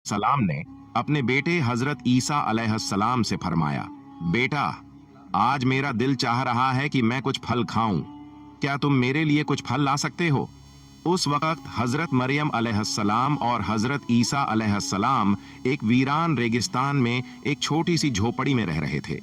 सलाम ने अपने बेटे हजरत ईसा अलैहिस्सलाम से फरमाया, बेटा, आज मेरा दिल चाह रहा है कि मैं कुछ फल खाऊं। क्या तुम मेरे लिए कुछ फल ला सकते हो? उस वक्त हजरत मरियम अलैहिस्सलाम और हजरत ईसा अलैहिस्सलाम एक वीरान रेगिस्तान में एक छोटी सी झोपड़ी में रह रहे थे।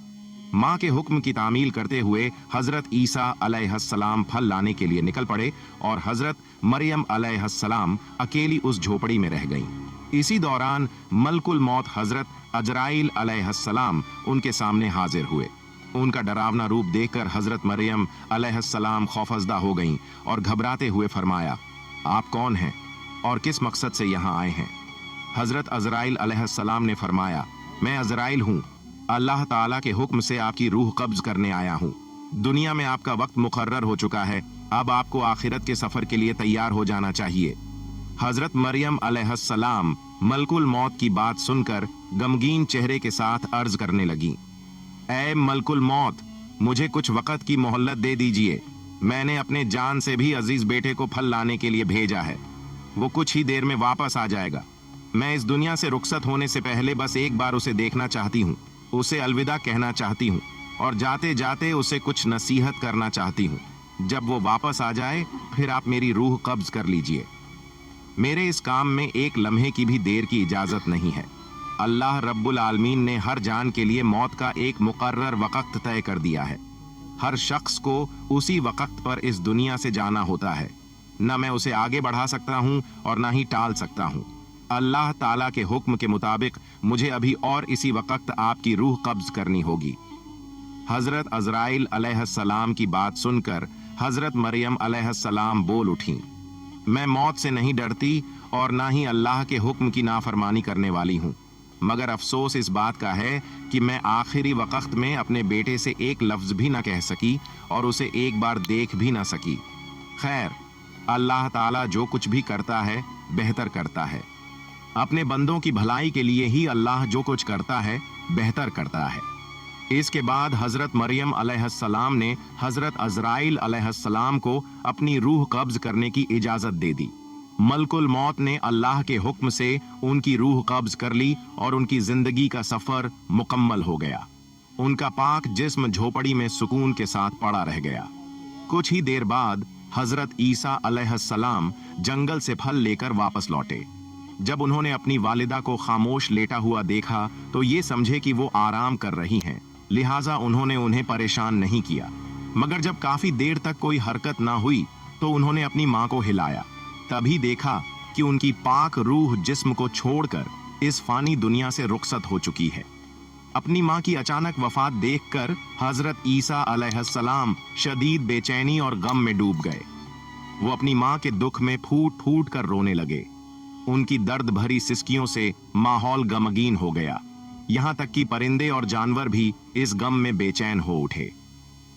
माँ के हुक्म की तामील करते हुए हजरत ईसा अलैहिस्सलाम फल लाने के लिए निकल पड़े और हजरत मरियम अलैहिस्सलाम अकेली उस झोपड़ी में रह गईं। इसी दौरान मलकुल मौत हजरत अजराइल अलैहिस्सलाम उनके सामने हाजिर हुए। उनका डरावना रूप देखकर हजरत मरियम अलैहिस्सलाम खौफजदा हो गईं और घबराते हुए फरमाया, आप कौन हैं और किस मकसद से यहाँ आए हैं? हजरत अजराइल अलैहिस्सलाम ने फरमाया, मैं अजराइल हूँ, अल्लाह ताला के हुक्म से आपकी रूह कब्ज करने आया हूँ। दुनिया में आपका वक्त मुकर्रर हो चुका है, अब आपको आखिरत के सफर के लिए तैयार हो जाना चाहिए। हजरत मरियम अलैहिस्सलाम मलकुल मौत की बात सुनकर गमगीन चेहरे के साथ अर्ज करने लगी, ऐ मलकुल मौत, मुझे कुछ वक़्त की मोहल्लत दे दीजिए। मैंने अपने जान से भी अजीज बेटे को फल लाने के लिए भेजा है। वो कुछ ही देर में वापस आ जाएगा। मैं इस दुनिया से रुखसत होने से पहले बस एक बार उसे देखना चाहती हूँ, उसे अलविदा कहना चाहती हूँ और जाते जाते उसे कुछ नसीहत करना चाहती हूँ। जब वो वापस आ जाए फिर आप मेरी रूह कब्ज कर लीजिए। मेरे इस काम में एक लम्हे की भी देर की इजाजत नहीं है। अल्लाह रब्बुल आलमीन ने हर जान के लिए मौत का एक मुकर्रर वक्त तय कर दिया है। हर शख्स को उसी वक्त पर इस दुनिया से जाना होता है। न मैं उसे आगे बढ़ा सकता हूँ और न ही टाल सकता हूँ। अल्लाह ताला के हुक्म के मुताबिक मुझे अभी और इसी वक्त आपकी रूह कब्ज करनी होगी। हजरत अजराइल अलैहिस्सलाम की बात सुनकर हजरत मरियम अलैहिस्सलाम बोल उठी, मैं मौत से नहीं डरती और ना ही अल्लाह के हुक्म की नाफरमानी करने वाली हूँ, मगर अफसोस इस बात का है कि मैं आखिरी वक्त में अपने बेटे से एक लफ्ज भी ना कह सकी और उसे एक बार देख भी ना सकी। खैर, अल्लाह ताला जो कुछ भी करता है बेहतर करता है। अपने बंदों की भलाई के लिए ही अल्लाह जो कुछ करता है बेहतर करता है। इसके बाद हजरत मरियम अलैहिस्सलाम ने हजरत अजराइल अलैहिस्सलाम को अपनी रूह कब्ज करने की इजाजत दे दी। मलकुल मौत ने अल्लाह के हुक्म से उनकी रूह कब्ज कर ली और उनकी जिंदगी का सफर मुकम्मल हो गया। उनका पाक जिस्म झोपड़ी में सुकून के साथ पड़ा रह गया। कुछ ही देर बाद हजरत ईसा अलैहिस्सलाम जंगल से फल लेकर वापस लौटे। जब उन्होंने अपनी वालिदा को खामोश लेटा हुआ देखा तो ये समझे कि वो आराम कर रही हैं, लिहाजा उन्होंने उन्हें परेशान नहीं किया। मगर जब काफी देर तक कोई हरकत ना हुई तो उन्होंने अपनी मां को हिलाया। तभी देखा कि उनकी पाक रूह जिस्म को छोड़कर इस फानी दुनिया से रुखसत हो चुकी है। अपनी मां की अचानक वफात देखकर हजरत ईसा अलैहिस्सलाम शदीद बेचैनी और गम में डूब गए। वो अपनी मां के दुख में फूट फूट कर रोने लगे। उनकी दर्द भरी सिसकियों से माहौल गमगीन हो गया। यहाँ तक कि परिंदे और जानवर भी इस गम में बेचैन हो उठे।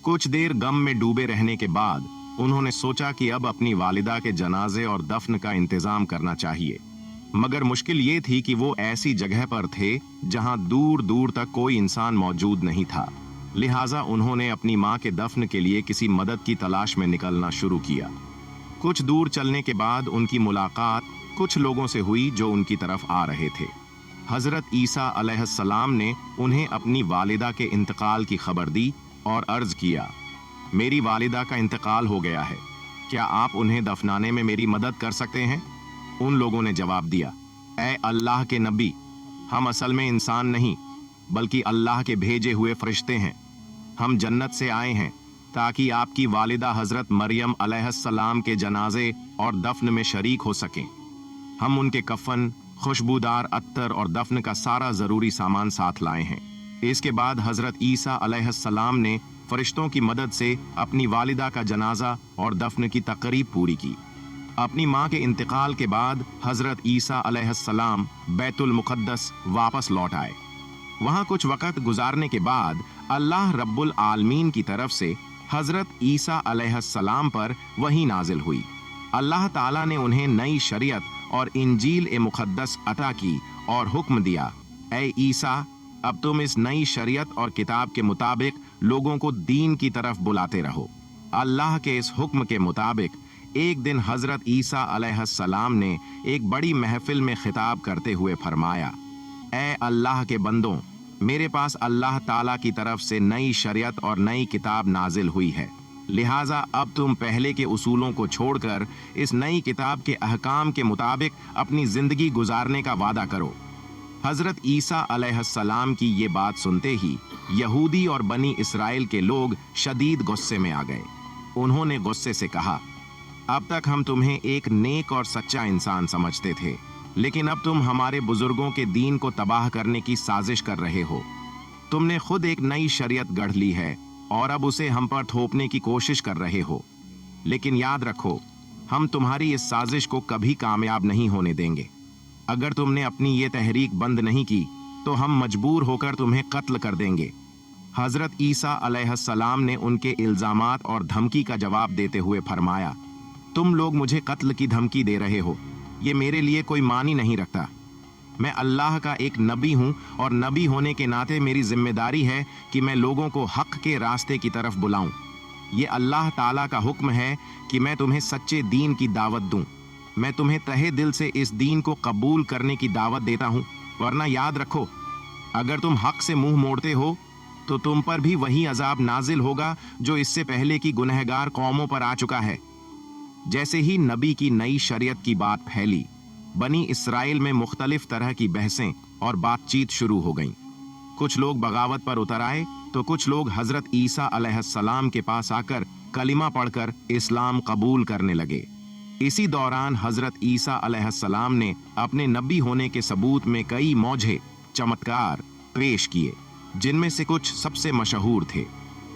कुछ देर गम में डूबे रहने के बाद उन्होंने सोचा कि अब अपनी वालिदा के जनाजे और दफन का इंतजाम करना चाहिए। मगर मुश्किल ये थी कि वो ऐसी जगह पर थे जहां दूर दूर तक कोई इंसान मौजूद नहीं था। लिहाजा उन्होंने अपनी मां के दफन के लिए किसी मदद की तलाश में निकलना शुरू किया। कुछ दूर चलने के बाद उनकी मुलाकात कुछ लोगों से हुई जो उनकी तरफ आ रहे थे। हजरत ईसा अलैहिस्सलाम ने उन्हें अपनी वालिदा के इंतकाल की खबर दी और अर्ज किया, मेरी वालिदा का इंतकाल हो गया है, क्या आप उन्हें दफनाने में मेरी मदद कर सकते हैं? उन लोगों ने जवाब दिया, ऐ अल्लाह के नबी, हम असल में इंसान नहीं बल्कि अल्लाह के भेजे हुए फरिश्ते हैं। हम जन्नत से आए हैं ताकि आपकी वालिदा हजरत मरियम अलैहिस्सलाम के जनाजे और दफन में शरीक हो सकें। हम उनके कफन, खुशबूदार अत्तर और दफन का सारा जरूरी सामान साथ लाए हैं। इसके बाद हजरत ईसा अलैहिस्सलाम ने फरिश्तों की मदद से अपनी वालिदा का जनाजा और दफन की तकरीब पूरी की। अपनी मां के इंतकाल के बाद हजरत ईसा अलैहिस्सलाम बैतुल मुक़द्दस वापस लौट आए। वहां कुछ वक्त गुजारने के बाद अल्लाह रब्बुल आलमीन की तरफ से हजरत ईसा अलैहिस्सलाम पर वही नाजिल हुई। अल्लाह ताला ने उन्हें नई शरीयत और इंजील ए मुक़द्दस अता की और हुक्म दिया, ऐ ईसा, अब तुम इस नई शरीयत और किताब के मुताबिक लोगों को दीन की तरफ बुलाते रहो। अल्लाह के इस हुक्म के मुताबिक एक दिन हजरत ईसा अलैहिस्सलाम ने एक बड़ी महफिल में खिताब करते हुए फरमाया, ए अल्लाह के बंदों, मेरे पास अल्लाह ताला की तरफ से नई शरीयत और नई किताब नाजिल हुई है, लिहाजा अब तुम पहले के उसूलों को छोड़कर इस नई किताब के अहकाम के मुताबिक अपनी जिंदगी गुजारने का वादा करो। हजरत ईसा अलैहिस्सलाम की ये बात सुनते ही यहूदी और बनी इसराइल के लोग शदीद गुस्से में आ गए। उन्होंने गुस्से से कहा, अब तक हम तुम्हें एक नेक और सच्चा इंसान समझते थे, लेकिन अब तुम हमारे बुजुर्गों के दीन को तबाह करने की साजिश कर रहे हो। तुमने खुद एक नई शरीयत गढ़ ली है और अब उसे हम पर थोपने की कोशिश कर रहे हो। लेकिन याद रखो, हम तुम्हारी इस साजिश को कभी कामयाब नहीं होने देंगे। अगर तुमने अपनी ये तहरीक बंद नहीं की तो हम मजबूर होकर तुम्हें कत्ल कर देंगे। हजरत ईसा अलैहिस्सलाम ने उनके इल्जामात और धमकी का जवाब देते हुए फरमाया, तुम लोग मुझे कत्ल की धमकी दे रहे हो, ये मेरे लिए कोई मानी नहीं रखता। मैं अल्लाह का एक नबी हूँ और नबी होने के नाते मेरी जिम्मेदारी है कि मैं लोगों को हक के रास्ते की तरफ बुलाऊं। ये अल्लाह ताला का हुक्म है कि मैं तुम्हें सच्चे दीन की दावत दूं। मैं तुम्हें तहे दिल से इस दीन को कबूल करने की दावत देता हूँ, वरना याद रखो, अगर तुम हक से मुंह मोड़ते हो तो तुम पर भी वही अजाब नाजिल होगा जो इससे पहले की गुनहगार कौमों पर आ चुका है। जैसे ही नबी की नई शरीयत की बात फैली, बनी इसराइल में मुख्तलिफ तरह की बहसें और बातचीत शुरू हो गईं। कुछ लोग बगावत पर उतर आए तो कुछ लोग हजरत ईसा अलैहिस्सलाम के पास आकर कलिमा पढ़कर इस्लाम कबूल करने लगे। इसी दौरान हजरत ईसा अलैहिस्सलाम ने अपने नबी होने के सबूत में कई मौजे चमत्कार पेश किए, जिनमें से कुछ सबसे मशहूर थे।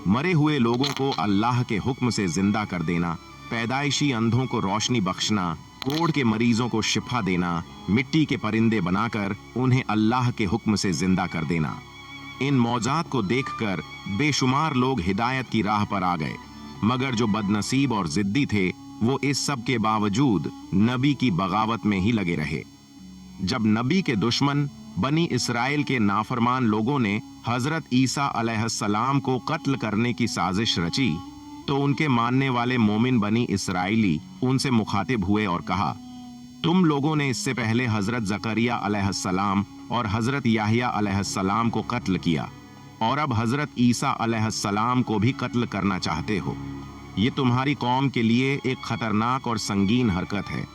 मरे हुए लोगों को अल्लाह के हुक्म से जिंदा कर देना, पैदाइशी अंधों को रोशनी बख्शना, कोढ़ के मरीजों को शिफा देना, मिट्टी के परिंदे बनाकर उन्हें अल्लाह के हुक्म से जिंदा कर देना। इन मौजात को देखकर बेशुमार लोग हिदायत की राह पर आ गए, मगर जो बदनसीब और जिद्दी थे वो इस सब के बावजूद नबी की बगावत में ही लगे रहे। जब नबी के दुश्मन बनी इसराइल के नाफरमान लोगों ने हजरत ईसा अलैहिस्सलाम को कत्ल करने की साजिश रची तो उनके मानने वाले मोमिन बनी इसराइली उनसे मुखातिब हुए और कहा, तुम लोगों ने इससे पहले हजरत जकरिया अलैहिस्सलाम और हजरत याहिया अलैहिस्सलाम को कत्ल किया और अब हजरत ईसा अलैहिस्सलाम को भी कत्ल करना चाहते हो। ये तुम्हारी कौम के लिए एक खतरनाक और संगीन हरकत है।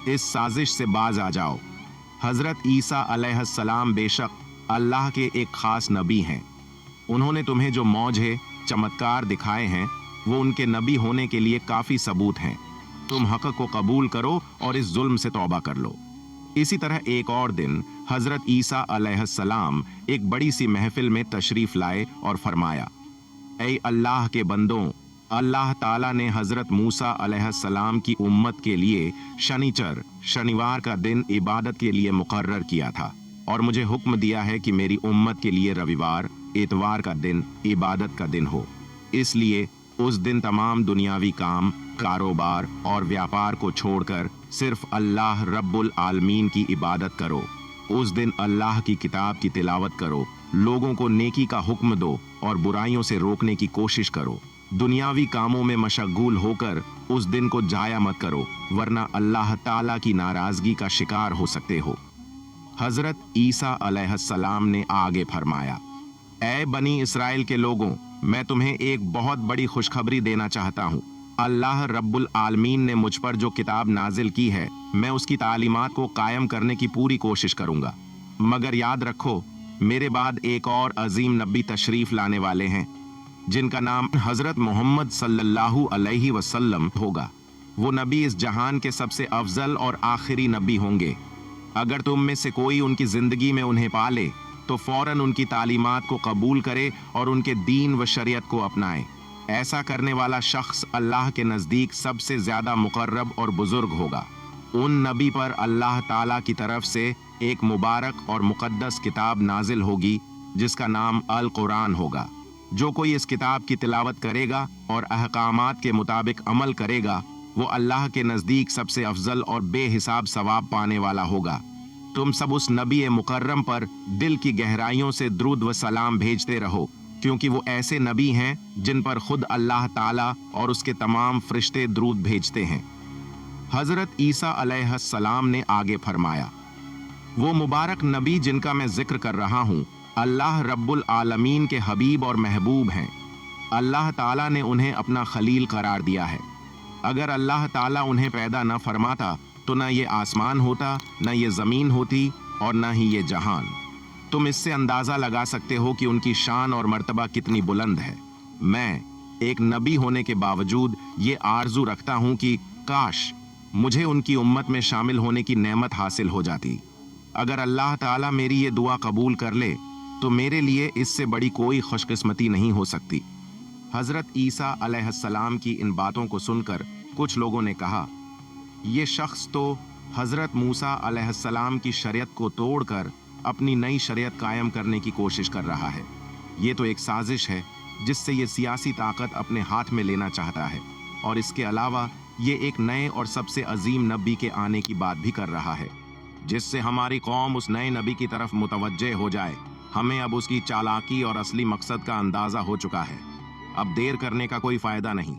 इस साजिश से बाज आ जाओ। हजरत ईसा अलैहिस्सलाम बेशक अल्लाह के एक खास नबी हैं। उन्होंने तुम्हें जो मौजे चमत्कार दिखाए हैं वो उनके नबी होने के लिए काफी सबूत हैं। तुम हक को कबूल करो और इस जुल्म से तौबा कर लो। इसी तरह एक और दिन हजरत ईसा अलैहिस्सलाम एक बड़ी सी महफिल में तशरीफ लाए और फरमाया, ऐ अल्लाह के बंदों, अल्लाह ताला ने हजरत मूसा अलैहिस्सलाम की उम्मत के लिए शनिवार का दिन इबादत के लिए मुकर्रर किया था और मुझे हुक्म दिया है कि मेरी उम्मत के लिए रविवार इतवार का दिन इबादत का दिन हो। इसलिए उस दिन तमाम दुनियावी काम, कारोबार और व्यापार को छोड़कर सिर्फ अल्लाह रब्बुल आलमीन की इबादत करो। उस दिन अल्लाह की किताब की तिलावत करो, लोगों को नेकी का हुक्म दो और बुराइयों से रोकने की कोशिश करो। दुनियावी कामों में मशगूल होकर उस दिन को जाया मत करो, वरना अल्लाह ताला की नाराजगी का शिकार हो सकते हो। हजरत ईसा अलैहिस्सलाम ने आगे फरमाया, ऐ बनी इसराइल के लोगों, मैं तुम्हें एक बहुत बड़ी खुशखबरी देना चाहता हूँ। अल्लाह रब्बुल आलमीन ने मुझ पर जो किताब नाजिल की है, मैं उसकी तालीमात को कायम करने की पूरी कोशिश करूंगा। मगर याद रखो, मेरे बाद एक और अजीम नबी तशरीफ लाने वाले हैं, जिनका नाम हजरत मोहम्मद सल्लल्लाहु अलैहि वसल्लम होगा। वो नबी इस जहान के सबसे अफजल और आखिरी नबी होंगे। अगर तुम में से कोई उनकी जिंदगी में उन्हें पाले तो फौरन उनकी तालीमात को कबूल करे और उनके दीन व शरीयत को अपनाए। ऐसा करने वाला शख्स अल्लाह के नज़दीक सबसे ज़्यादा मुकर्रब और बुजुर्ग होगा। उन नबी पर अल्लाह ताला की तरफ से एक मुबारक और मुक़द्दस किताब नाजिल होगी जिसका नाम अल कुरान होगा। जो कोई इस किताब की तिलावत करेगा और अहकामात के मुताबिक अमल करेगा, वो अल्लाह के नज़दीक सबसे अफजल और बेहिसाब सवाब पाने वाला होगा। तुम सब उस नबी मुकर्रम पर दिल की गहराइयों से द्रूद व सलाम भेजते रहो, क्योंकि वो ऐसे नबी हैं जिन पर खुद अल्लाह ताला और उसके तमाम फरिश्ते द्रूद भेजते हैं। हजरत ईसा अलैहिस्सलाम ने आगे फरमाया, वो मुबारक नबी जिनका मैं जिक्र कर रहा हूँ अल्लाह रब्बुल आलमीन के हबीब और महबूब हैं। अल्लाह ताला ने उन्हें अपना खलील करार दिया है। अगर अल्लाह ताला उन्हें पैदा न फरमाता तो न ये आसमान होता, न ये ज़मीन होती और न ही ये जहान। तुम इससे अंदाज़ा लगा सकते हो कि उनकी शान और मर्तबा कितनी बुलंद है। मैं एक नबी होने के बावजूद ये आरजू रखता हूँ कि काश मुझे उनकी उम्मत में शामिल होने की नेमत हासिल हो जाती। अगर अल्लाह ताला मेरी ये दुआ कबूल कर ले तो मेरे लिए इससे बड़ी कोई खुशकिस्मती नहीं हो सकती। हजरत ईसा अलैहिस्सलाम की इन बातों को सुनकर कुछ लोगों ने कहा, ये शख्स तो हजरत मूसा अलैहिस्सलाम की शरीयत को तोड़कर अपनी नई शरीयत कायम करने की कोशिश कर रहा है। ये तो एक साजिश है जिससे ये सियासी ताकत अपने हाथ में लेना चाहता है, और इसके अलावा ये एक नए और सबसे अजीम नबी के आने की बात भी कर रहा है, जिससे हमारी कौम उस नए नबी की तरफ मुतवज्जे हो जाए। हमें अब उसकी चालाकी और असली मकसद का अंदाजा हो चुका है। अब देर करने का कोई फायदा नहीं।